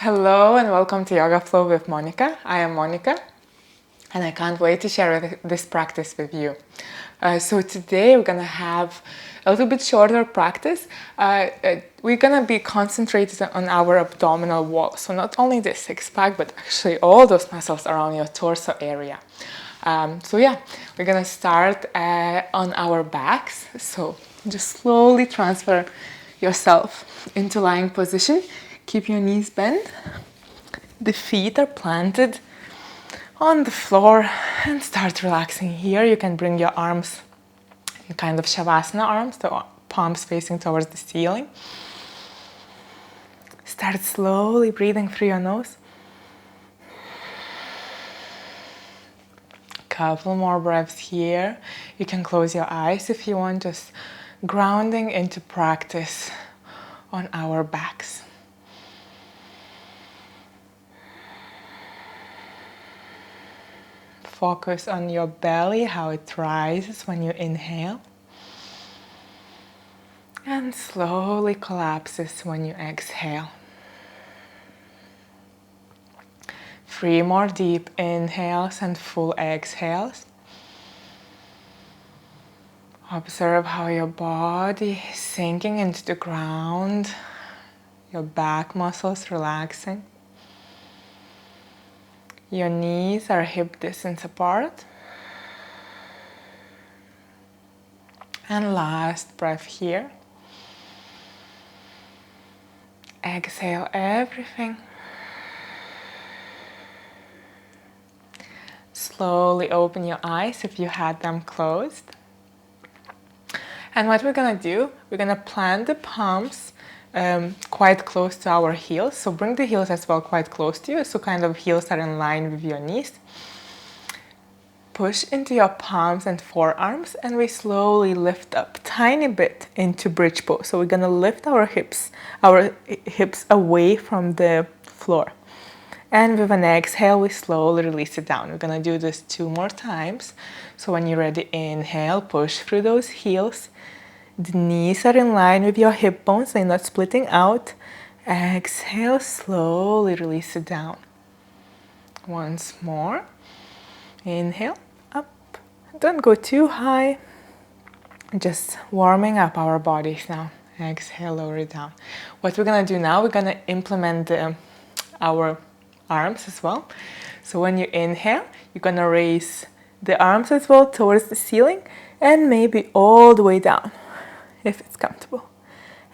Hello and welcome to Yoga Flow with Monika. I am Monika and I can't wait to share this practice with you. So today we're gonna have a little bit shorter practice. We're gonna be concentrated on our abdominal wall. So not only the six pack, but actually all those muscles around your torso area. We're gonna start on our backs. So just slowly transfer yourself into lying position. Keep your knees bent. The feet are planted on the floor and start relaxing here. You can bring your arms in kind of Shavasana arms, the palms facing towards the ceiling. Start slowly breathing through your nose. Couple more breaths here. You can close your eyes if you want, just grounding into practice on our backs. Focus on your belly, how it rises when you inhale and slowly collapses when you exhale. 3 more deep inhales and full exhales. Observe how your body is sinking into the ground, your back muscles relaxing. Your knees are hip distance apart. And last breath here. Exhale everything. Slowly open your eyes if you had them closed. And what we're gonna do, we're gonna plant the palms quite close to our heels. So bring the heels as well quite close to you, so kind of heels are in line with your knees. Push into your palms and forearms and we slowly lift up tiny bit into bridge pose. So we're gonna lift our hips away from the floor. And with an exhale, we slowly release it down. We're gonna do this 2 more times. So when you're ready, inhale, push through those heels. The knees are in line with your hip bones, they're not splitting out. Exhale, slowly release it down. Once more. Inhale, up. Don't go too high. Just warming up our bodies now. Exhale, lower it down. What we're gonna do now, we're gonna implement our arms as well. So when you inhale, you're gonna raise the arms as well towards the ceiling and maybe all the way down if it's comfortable.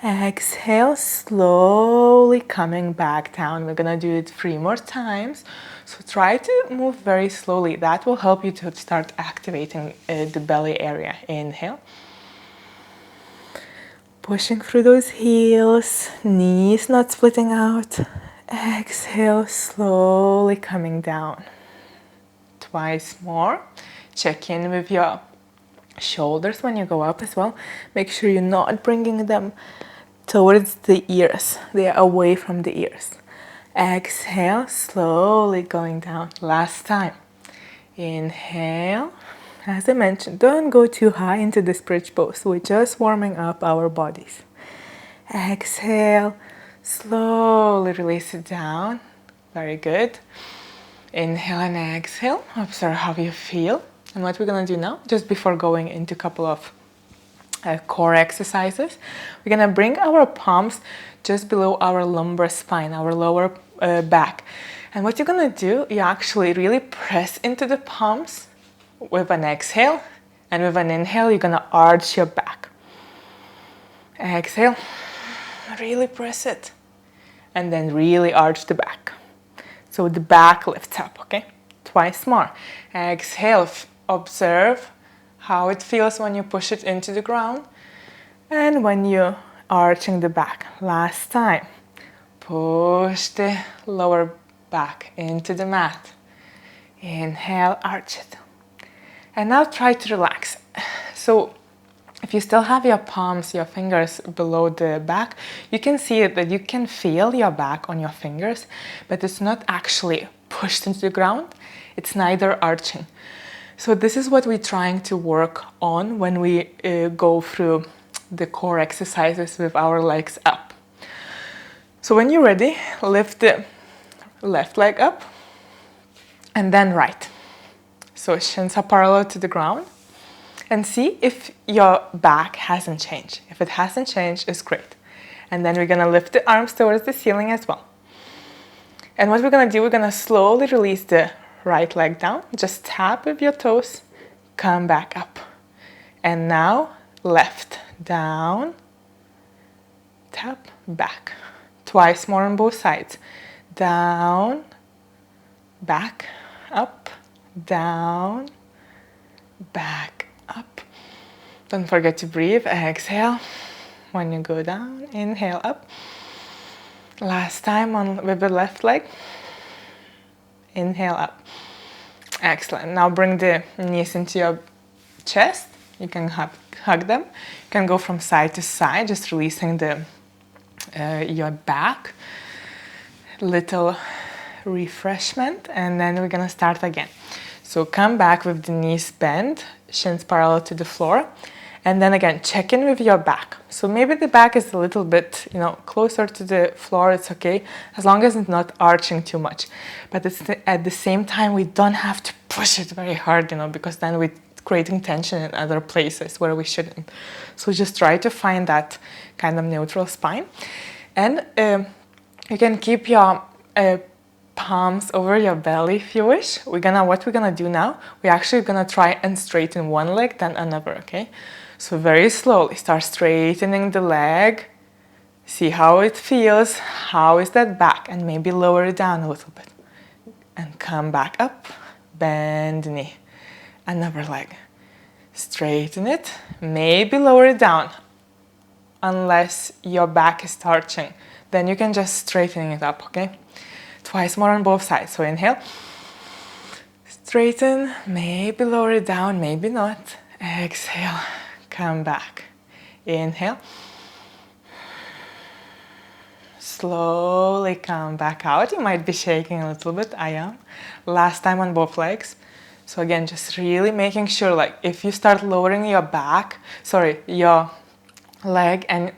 Exhale, slowly coming back down. We're gonna do it 3 more times. So try to move very slowly. That will help you to start activating the belly area. Inhale. Pushing through those heels, knees not splitting out. Exhale, slowly coming down. Twice more. Check in with your shoulders when you go up as well. Make sure you're not bringing them towards the ears. They are away from the ears. Exhale, slowly going down. Last time. Inhale. As I mentioned, don't go too high into this bridge pose. We're just warming up our bodies. Exhale. Slowly release it down. Very good. Inhale and exhale. Observe how you feel. And what we're going to do now, just before going into a couple of core exercises, we're going to bring our palms just below our lumbar spine, our lower back. And what you're going to do, you actually really press into the palms with an exhale. And with an inhale, you're going to arch your back. Exhale. Really press it. And then really arch the back. So the back lifts up, okay? Twice more. Exhale. Observe how it feels when you push it into the ground and when you're arching the back. Last time. Push the lower back into the mat. Inhale, arch it. And now try to relax. So if you still have your palms, your fingers below the back, you can see that you can feel your back on your fingers, but it's not actually pushed into the ground. It's neither arching. So this is what we're trying to work on when we go through the core exercises with our legs up. So when you're ready, lift the left leg up, and then right. So shins are parallel to the ground. And see if your back hasn't changed. If it hasn't changed, it's great. And then we're gonna lift the arms towards the ceiling as well. And what we're gonna do, we're gonna slowly release the right leg down. Just tap with your toes, come back up. And now left, down, tap, back. Twice more on both sides. Down, back, up, down, back, up. Don't forget to breathe. Exhale. When you go down, inhale up. Last time with the left leg. Inhale up. Excellent. Now bring the knees into your chest. You can hug them. You can go from side to side, just releasing your back. Little refreshment, and then we're gonna start again. So come back with the knees bent, shins parallel to the floor, and then again check in with your back. So maybe the back is a little bit, closer to the floor. It's okay as long as it's not arching too much. But at the same time, we don't have to push it very hard, because then we're creating tension in other places where we shouldn't. So just try to find that kind of neutral spine, and you can keep your palms over your belly if you wish. What we're gonna do now, we're actually gonna try and straighten one leg, then another, okay? So very slowly, start straightening the leg. See how it feels. How is that back? And maybe lower it down a little bit. And come back up, bend the knee. Another leg. Straighten it, maybe lower it down. Unless your back is arching, then you can just straighten it up, okay? Twice more on both sides. So inhale, straighten, maybe lower it down, maybe not. Exhale, come back. Inhale. Slowly come back out. You might be shaking a little bit. I am. Last time on both legs. So again, just really making sure, like if you start lowering your leg and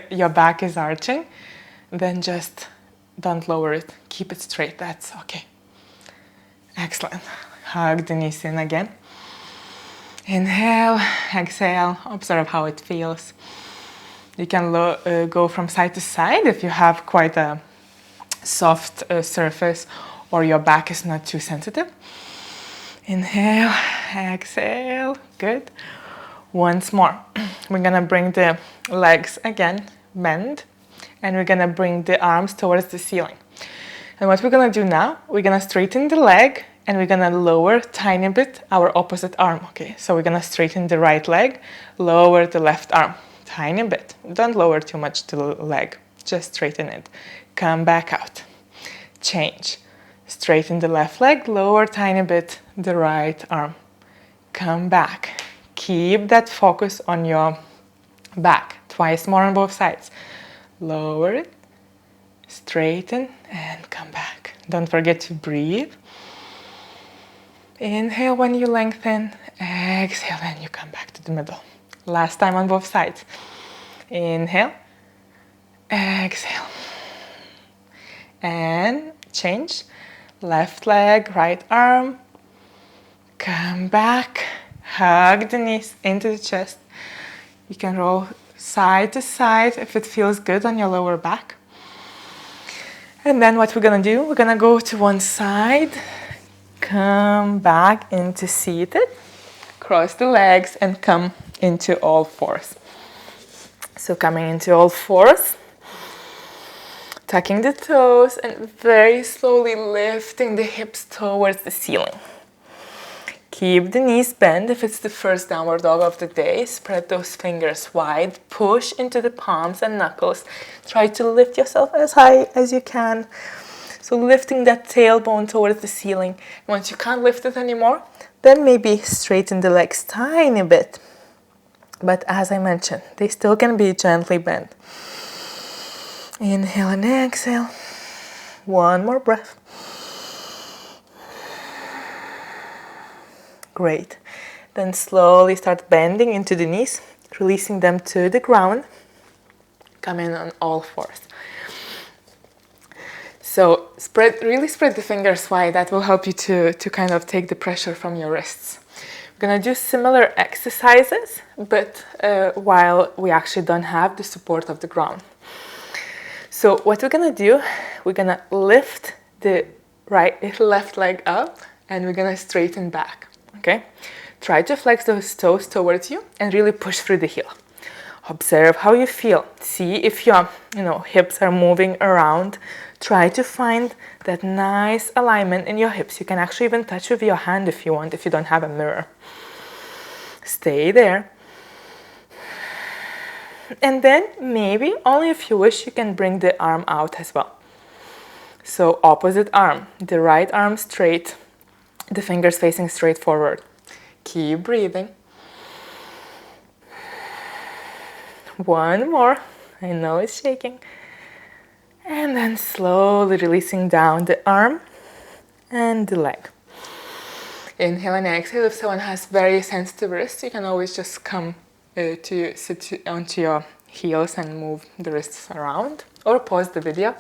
your back is arching, then just don't lower it. Keep it straight. That's okay. Excellent. Hug the knees in again. Inhale, exhale. Observe how it feels. You can go from side to side if you have quite a soft surface or your back is not too sensitive. Inhale, exhale. Good. Once more. We're gonna bring the legs again, bend. And we're gonna bring the arms towards the ceiling. And what we're gonna do now, we're gonna straighten the leg and we're gonna lower tiny bit our opposite arm, okay? So we're gonna straighten the right leg, lower the left arm, tiny bit. Don't lower too much the leg, just straighten it. Come back out, change. Straighten the left leg, lower tiny bit the right arm. Come back, keep that focus on your back, twice more on both sides. Lower it, straighten, and come back. Don't forget to breathe. Inhale when you lengthen, exhale and you come back to the middle. Last time on both sides. Inhale, exhale. And change. Left leg, right arm. Come back, hug the knees into the chest. You can roll side to side if it feels good on your lower back. And then what we're gonna do, we're gonna go to one side, come back into seated, cross the legs and come into all fours. So coming into all fours, tucking the toes and very slowly lifting the hips towards the ceiling. Keep the knees bent if it's the first downward dog of the day. Spread those fingers wide. Push into the palms and knuckles. Try to lift yourself as high as you can. So lifting that tailbone towards the ceiling. Once you can't lift it anymore, then maybe straighten the legs tiny bit. But as I mentioned, they still can be gently bent. Inhale and exhale. One more breath. Great. Then slowly start bending into the knees, releasing them to the ground. Come in on all fours. So really spread the fingers wide. That will help you to kind of take the pressure from your wrists. We're gonna do similar exercises, but while we actually don't have the support of the ground. So what we're gonna do, we're gonna lift the left leg up and we're gonna straighten back, okay? Try to flex those toes towards you and really push through the heel. Observe how you feel. See if your hips are moving around. Try to find that nice alignment in your hips. You can actually even touch with your hand if you want, if you don't have a mirror. Stay there. And then maybe, only if you wish, you can bring the arm out as well. So opposite arm, the right arm straight, the fingers facing straight forward. Keep breathing. One more. I know it's shaking. And then slowly releasing down the arm and the leg. Inhale and exhale. If someone has very sensitive wrists, you can always just come to sit onto your heels and move the wrists around, or pause the video.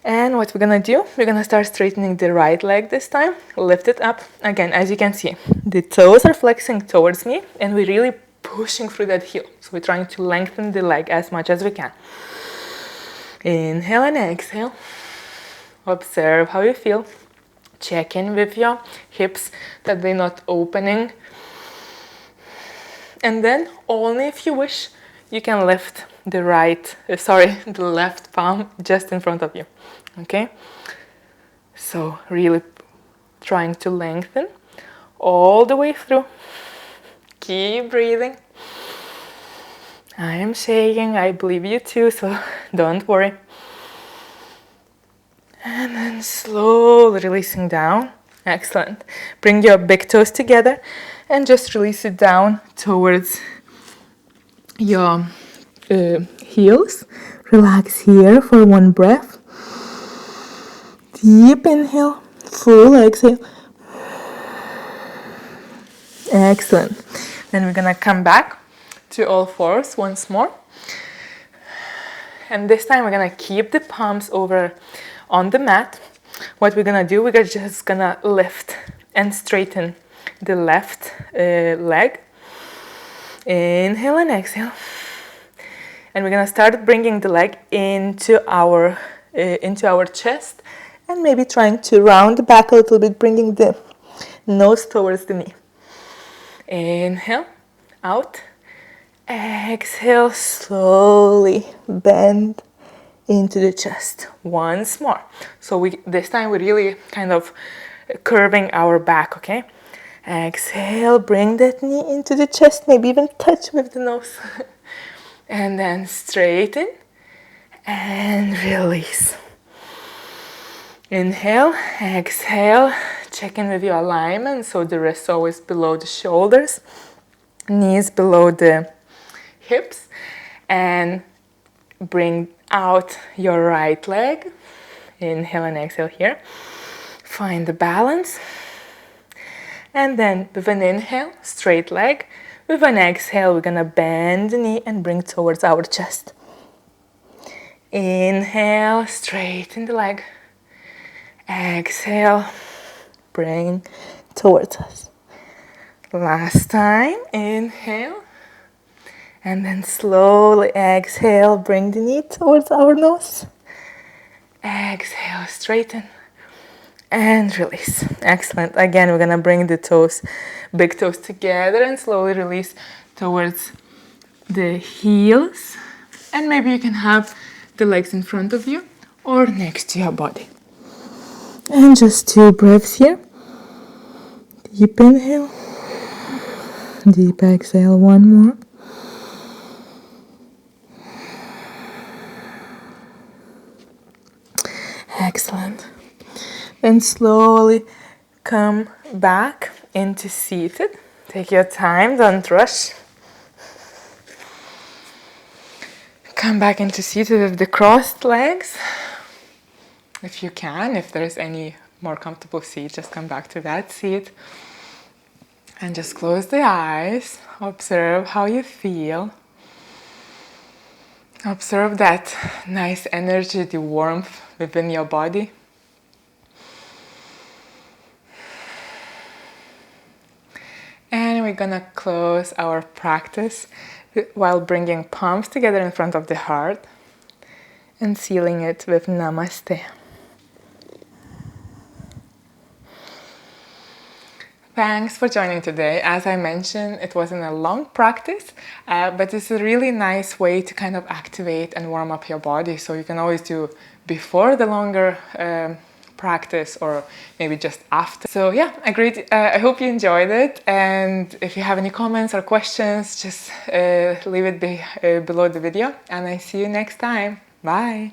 And what we're gonna do, we're gonna start straightening the right leg this time. Lift it up. Again, as you can see, the toes are flexing towards me and we're really pushing through that heel. So we're trying to lengthen the leg as much as we can. Inhale and exhale. Observe how you feel. Check in with your hips that they're not opening. And then, only if you wish, you can lift the left palm just in front of you. Okay? So really trying to lengthen all the way through. Keep breathing. I am shaking. I believe you too, so don't worry. And then slowly releasing down. Excellent. Bring your big toes together and just release it down towards your heels. Relax here for one breath. Deep inhale, full exhale. Excellent. Then we're gonna come back to all fours once more. And this time we're gonna keep the palms over on the mat. What we're gonna do, we're just gonna lift and straighten the left leg. Inhale and exhale. And we're gonna start bringing the leg into our chest and maybe trying to round back a little bit, bringing the nose towards the knee. Inhale, out. Exhale, slowly bend into the chest. Once more. So this time we're really kind of curving our back, okay? Exhale, bring that knee into the chest, maybe even touch with the nose. And then straighten and release. Inhale, exhale, check in with your alignment. So the wrists always below the shoulders, knees below the hips, and bring out your right leg. Inhale and exhale here. Find the balance. And then with an inhale, straight leg. With an exhale, we're gonna bend the knee and bring towards our chest. Inhale, straighten the leg. Exhale, bring towards us. Last time, inhale. And then slowly exhale, bring the knee towards our nose. Exhale, straighten. And release. Excellent. Again, we're gonna bring the toes, big toes together and slowly release towards the heels. And maybe you can have the legs in front of you or next to your body. And just 2 breaths here. Deep inhale. Deep exhale, one more. Excellent. Then slowly come back into seated. Take your time, don't rush. Come back into seated with the crossed legs. If you can, if there's any more comfortable seat, just come back to that seat. And just close the eyes. Observe how you feel. Observe that nice energy, the warmth within your body. And we're gonna close our practice while bringing palms together in front of the heart and sealing it with Namaste. Thanks for joining today. As I mentioned, it wasn't a long practice, but it's a really nice way to kind of activate and warm up your body. So you can always do before the longer practice or maybe just after. So yeah, I hope you enjoyed it. And if you have any comments or questions, just leave it below the video. And I see you next time. Bye.